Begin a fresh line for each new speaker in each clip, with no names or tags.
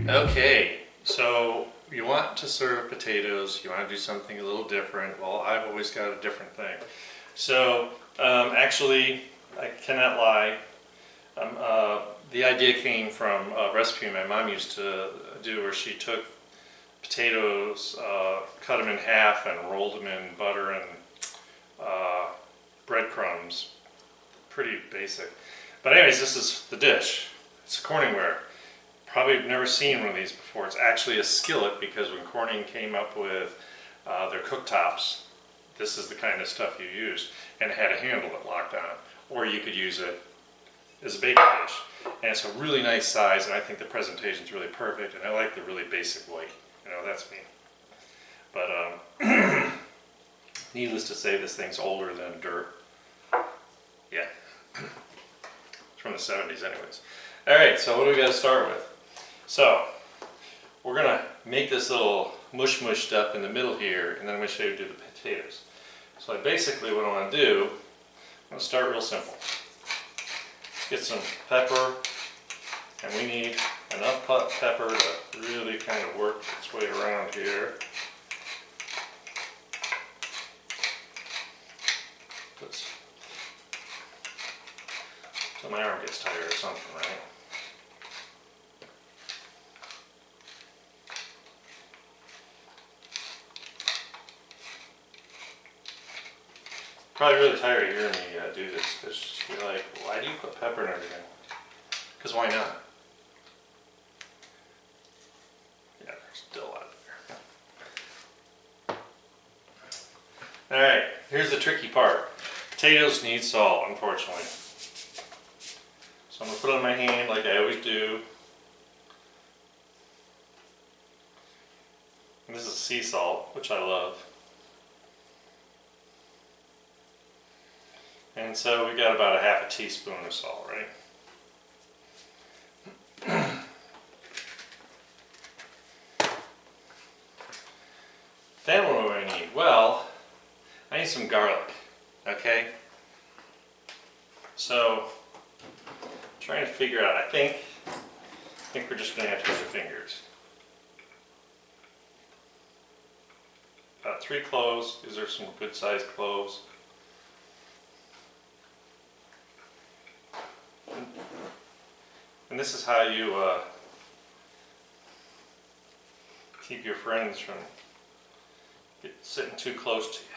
Okay, so you want to serve potatoes, you want to do something a little different. Well, I've always got a different thing. So, actually, I cannot lie. The idea came from a recipe my mom used to do where she took potatoes, cut them in half and rolled them in butter and breadcrumbs. Pretty basic. But anyways, this is the dish. It's a Corningware. Probably never seen one of these before. It's actually a skillet because when Corning came up with their cooktops, this is the kind of stuff you used, and it had a handle that locked on, or you could use it as a baking dish. And it's a really nice size, and I think the presentation is really perfect, and I like the really basic white. You know, that's me. But needless to say, this thing's older than dirt. Yeah. It's from the 70s anyways. Alright, so what do we got to start with? So, we're going to make this little mush stuff in the middle here, and then I'm going to show you how to do the potatoes. So basically what I want to do, I'm going to start real simple. Let's get some pepper, and we need enough pepper to really kind of work its way around here. So my arm gets tired or something, right? Probably really tired of hearing me do this because you're like, why do you put pepper in everything? Because why not? Yeah, there's still a lot there. Alright, here's the tricky part. Potatoes need salt, unfortunately. So I'm going to put it on my hand like I always do. And this is sea salt, which I love. And so we got about a half a teaspoon of salt, right? Then what do I need? Well, I need some garlic, okay? So, I'm trying to figure out, I think we're just going to have to use our fingers. About 3 cloves. These are some good sized cloves. And this is how you keep your friends from sitting too close to you.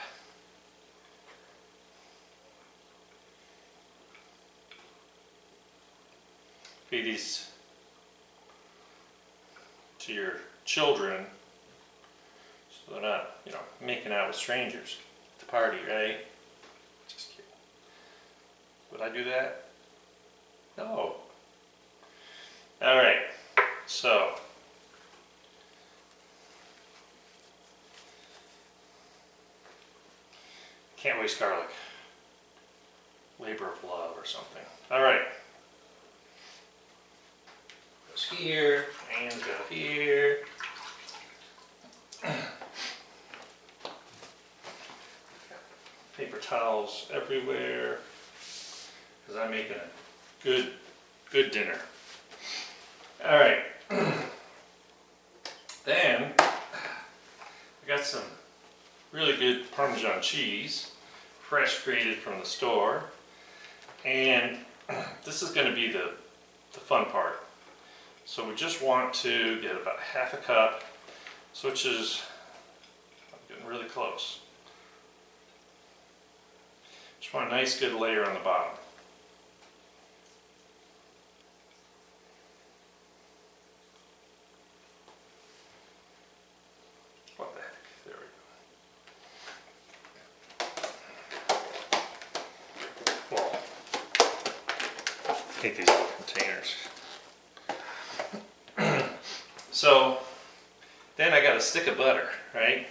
Feed these to your children so they're not, making out with strangers at the party, right? Just kidding. Would I do that? No. Alright, so can't waste garlic. Labor of love or something. Alright. Goes here, hands go here. Paper towels everywhere. Because I'm making a good dinner. Alright, then I got some really good Parmesan cheese, fresh grated from the store, and this is going to be the fun part. So we just want to get about half a cup, which is, I'm getting really close. Just want a nice good layer on the bottom. Take these little containers. So then I got a stick of butter, right?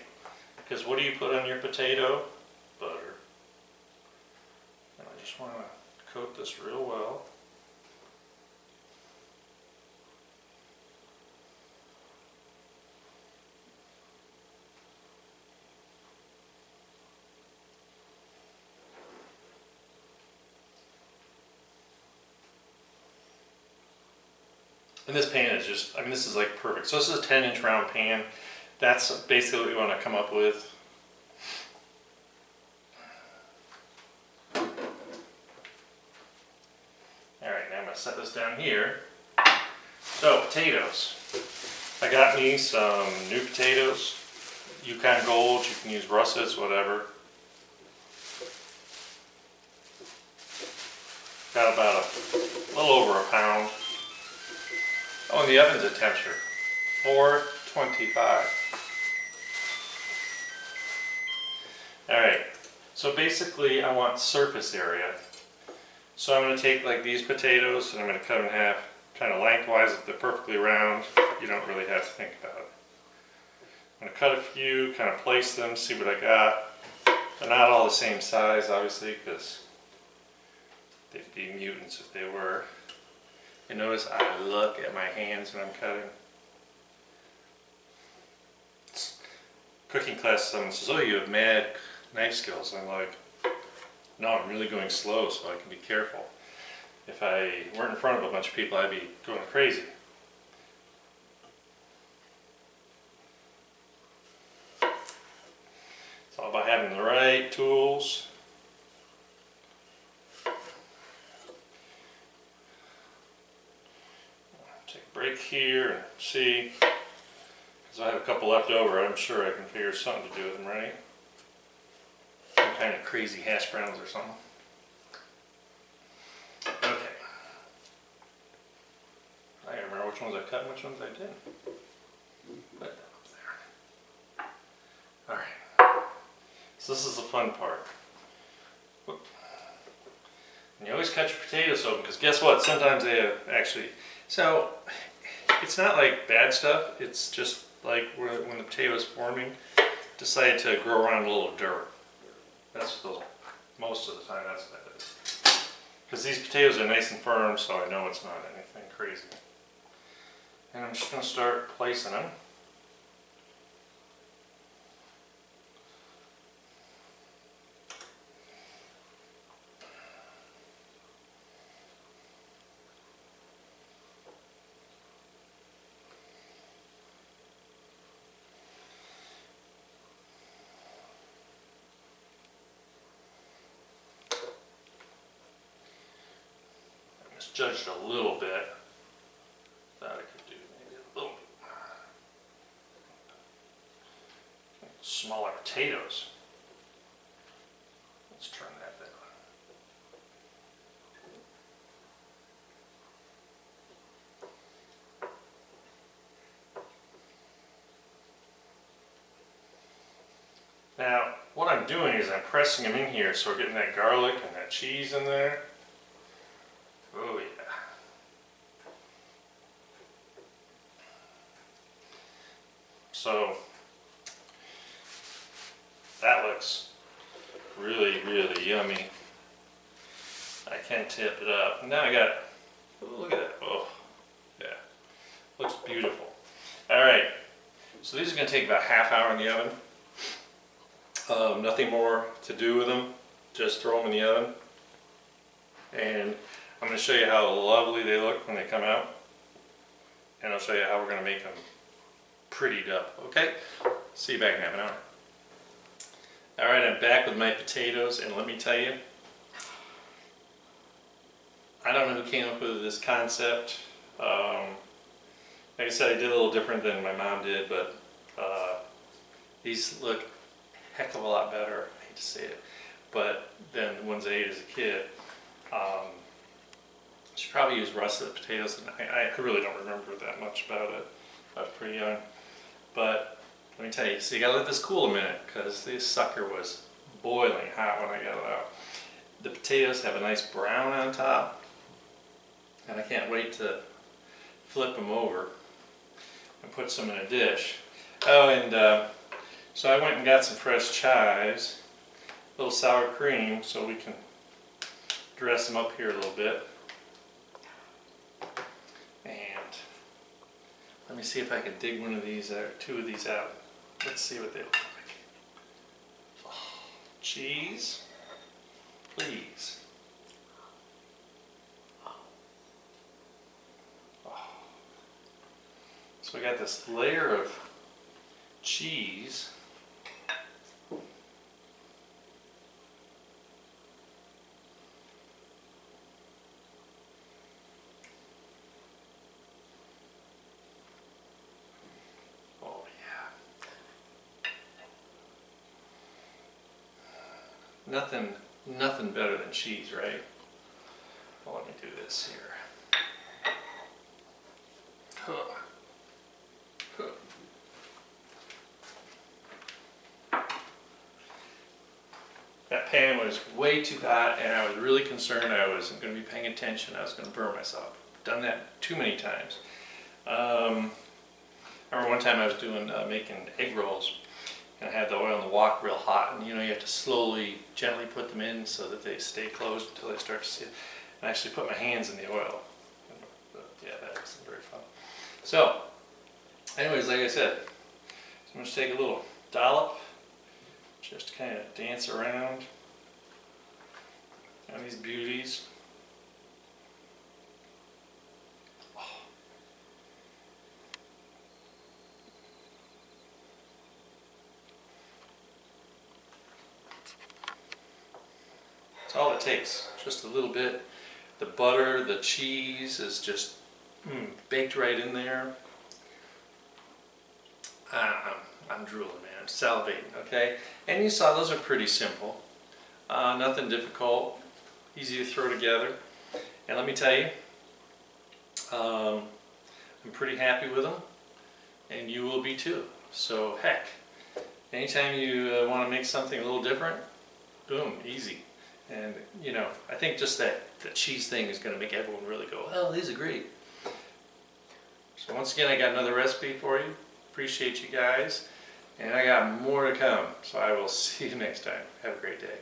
Because what do you put on your potato? Butter. And I just want to coat this real well. And this pan is just, I mean, this is like perfect. So this is a 10-inch round pan. That's basically what we want to come up with. Alright, now I'm going to set this down here. So, potatoes. I got me some new potatoes. Yukon Golds, you can use russets, whatever. Got about a little over a pound. Oh, and the oven's at temperature 425. Alright, so basically I want surface area. So I'm going to take like these potatoes and I'm going to cut them in half, kind of lengthwise. If they're perfectly round, you don't really have to think about it. I'm going to cut a few, kind of place them, see what I got. They're not all the same size, obviously, because they'd be mutants if they were. And notice I look at my hands when I'm cutting. Cooking class, someone says, "Oh, you have mad knife skills." I'm like, no, I'm really going slow so I can be careful. If I weren't in front of a bunch of people, I'd be going crazy. It's all about having the right tools. Take a break here and see. Because I have a couple left over, I'm sure I can figure something to do with them, right? Some kind of crazy hash browns or something. Okay. I gotta remember which ones I cut and which ones I didn't. Put that up there. Alright. So this is the fun part. Whoop. And you always cut your potatoes open because guess what? Sometimes they have actually. So it's not like bad stuff. It's just like when the potato is forming, decide to grow around a little dirt. That's those, most of the time that's what that is. Because these potatoes are nice and firm, so I know it's not anything crazy. And I'm just going to start placing them. Judged a little bit. Thought I could do maybe a little bit smaller potatoes. Let's turn that down. Now, what I'm doing is I'm pressing them in here so we're getting that garlic and that cheese in there. Oh yeah. So that looks really, really yummy. I can tip it up. And now I got, oh, look at that. Oh, yeah. Looks beautiful. Alright. So these are going to take about a half hour in the oven. Nothing more to do with them. Just throw them in the oven. And I'm going to show you how lovely they look when they come out, and I'll show you how we're going to make them prettied up, okay? See you back in half an hour. Alright, I'm back with my potatoes, and let me tell you, I don't know who came up with this concept. Like I said, I did a little different than my mom did, but these look a heck of a lot better, I hate to say it, but than the ones I ate as a kid. She probably used russet potatoes, and I really don't remember that much about it. I was pretty young. But let me tell you, so you gotta let this cool a minute, because this sucker was boiling hot when I got it out. The potatoes have a nice brown on top, and I can't wait to flip them over and put some in a dish. Oh, and so I went and got some fresh chives, a little sour cream, so we can dress them up here a little bit. And let me see if I can dig one of these or two of these out. Let's see what they look like. Oh, cheese, please. Oh, So we got this layer of cheese. Oh yeah. Nothing better than cheese, right? Well, let me do this here. Huh. Huh. That pan was way too hot, and I was really concerned I wasn't going to be paying attention. I was going to burn myself. Done that too many times. I remember one time I was doing making egg rolls, and I had the oil in the wok real hot, and you know you have to slowly, gently put them in so that they stay closed until they start to sit. And I actually put my hands in the oil. Yeah, that wasn't very fun. So, anyways, like I said, so I'm going to take a little dollop, just kind of dance around on these beauties. Oh. That's all it takes, just a little bit. The butter, the cheese is just baked right in there. I'm drooling, man. I'm salivating, okay? And you saw those are pretty simple. Nothing difficult. Easy to throw together. And let me tell you, I'm pretty happy with them. And you will be too. So, heck, anytime you want to make something a little different, boom, easy. And, you know, I think just that cheese thing is going to make everyone really go, oh, these are great. So once again, I got another recipe for you. Appreciate you guys. And I got more to come. So I will see you next time. Have a great day.